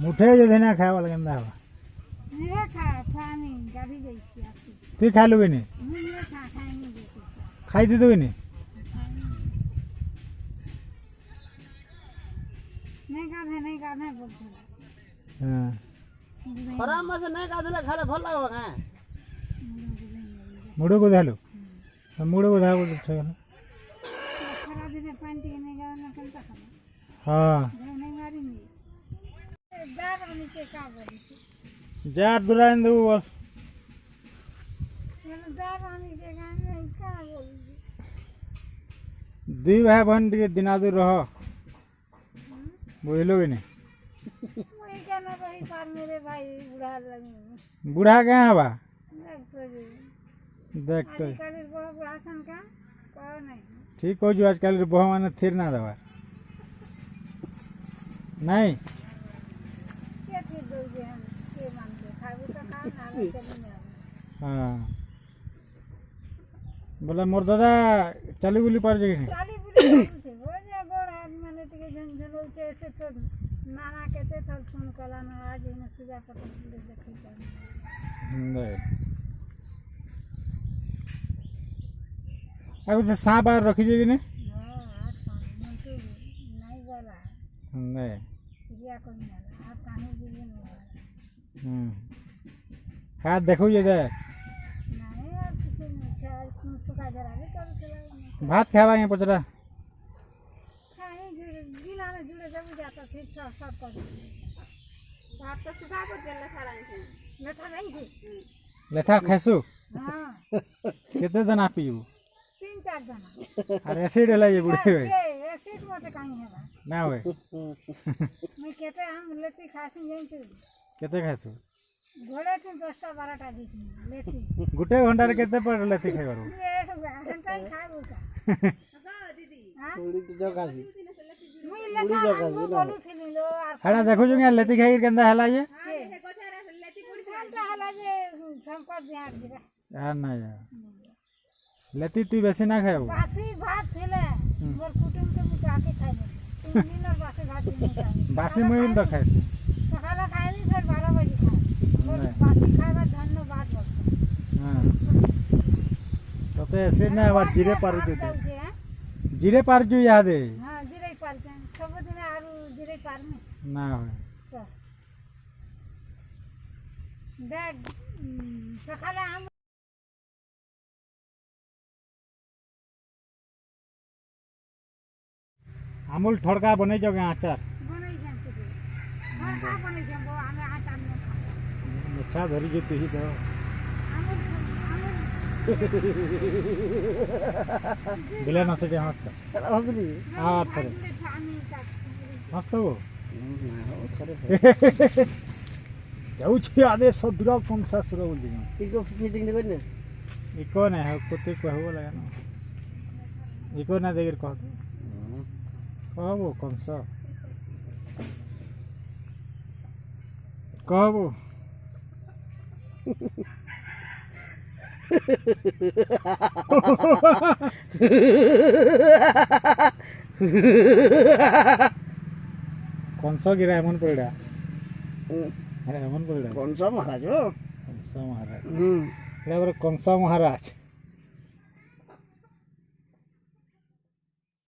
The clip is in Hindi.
मुठे जे देना खाए वाला केंदा हवा नहीं खा खानी गाड़ी गई थी आसी तू खा लुबे ने नहीं खा खाएंगे देखो खाई दे दो ने नहीं गाधे बोलते हां खराब में से नहीं गाधले खाले भल लागबा का मुड़ो को धालो मुड़ो को धागो अच्छा गला खरा दिन पानी के नहीं गाना कंता खा हां नहीं मारी नहीं दार नीचे का बोली जार दुराइन दो बोल मैंने दार नीचे का नहीं का बोली दी भाई बहन के दिना दूर रहो बोलोगे नहीं वही कहना रही पार मेरे भाई बुढ़ा लगे बूढ़ा कहाँ है बा देख देख तो तो आजकल बहुत बुढ़ासन का कहो नहीं ठीक हो जो आजकल बहु माने थिर ना दवा नहीं क्या फिर दोगे हम के मान के खाबू तो खा ना चली नहीं हाँ बोला मोर दादा चली गुली पर जगह चाली बुली से हो जा गोड़ आदमी ने टिके झंझन होचे ऐसे तो नाना कहते थे फोन कला ना आज इन सुजा पटल देखी नहीं अब से सांप बाहर रखी जाएगी ने हां आज मंटू नहीं बोला नहीं क्रिया को नहीं आप कहानी भी नहीं हाथ देखो ये दे नहीं आप किसी ने ख्याल तुम सुखा जरा भी कर चला भात खावा यहाँ पचरा खाए गिला में जुड़े जब जाता फिर सब कर भात तो सुखा को जल्ला सारा नहीं लेथा नहीं जी लेथा खैसु हां कितने दिन आप पीऊ 3-4 जना अरे एसिड है ये बुढ़े हुए ये एसिड मत कहीं है ना हुए मैं कहते हम लेती खासी यहीं से कितने खैसु घोड़े से 10-12 दी लेती गुटे घंटा रे कितने पर लेती खाई करू ये घंटा खा बोलता दीदी हां थोड़ी तो जगह सी मैं लेता हम बोलू थी लो हड़ा देखो जो यहाँ लेती खाई केंदा हला ये घंटा हला जे संकट ध्यान दिला यार ना यार लेती तू वैसे ना खाए बासी भात थिले मोर कुटुम के मुझे आके खाए 3 दिन और बासी भात नहीं खाए बासी मुइन तो खाए सकाला खाए फिर 12 बजे खाए मोर बासी खाएगा धन्यवाद बोलता हां तो ऐसे ना आवाज जीरे पार जो हां जीरे पार जो याद है जीरे पार सब दिन आरु जीरे पार में ना हो देख सकाला हम अमूल थोड़का बने जो आचार बनै छन के थोड़का बनै छन वो हमें आटा में खा अच्छा धरी जो तू ही दो बिला न सके मस्त हसली हां थरे मस्त हो जाऊ छी आदे सब बिरा कम सा सुरा बोल दियो इको फिटिंग दे ने इको ना है कुत्ते को हो लगा ना इको ना देगर कह कहबो कम सा कहबो कौन सा गिरा मन पड़ा मन पड़ा कौन सा महाराज हो कौन सा महाराज कौन सा महाराज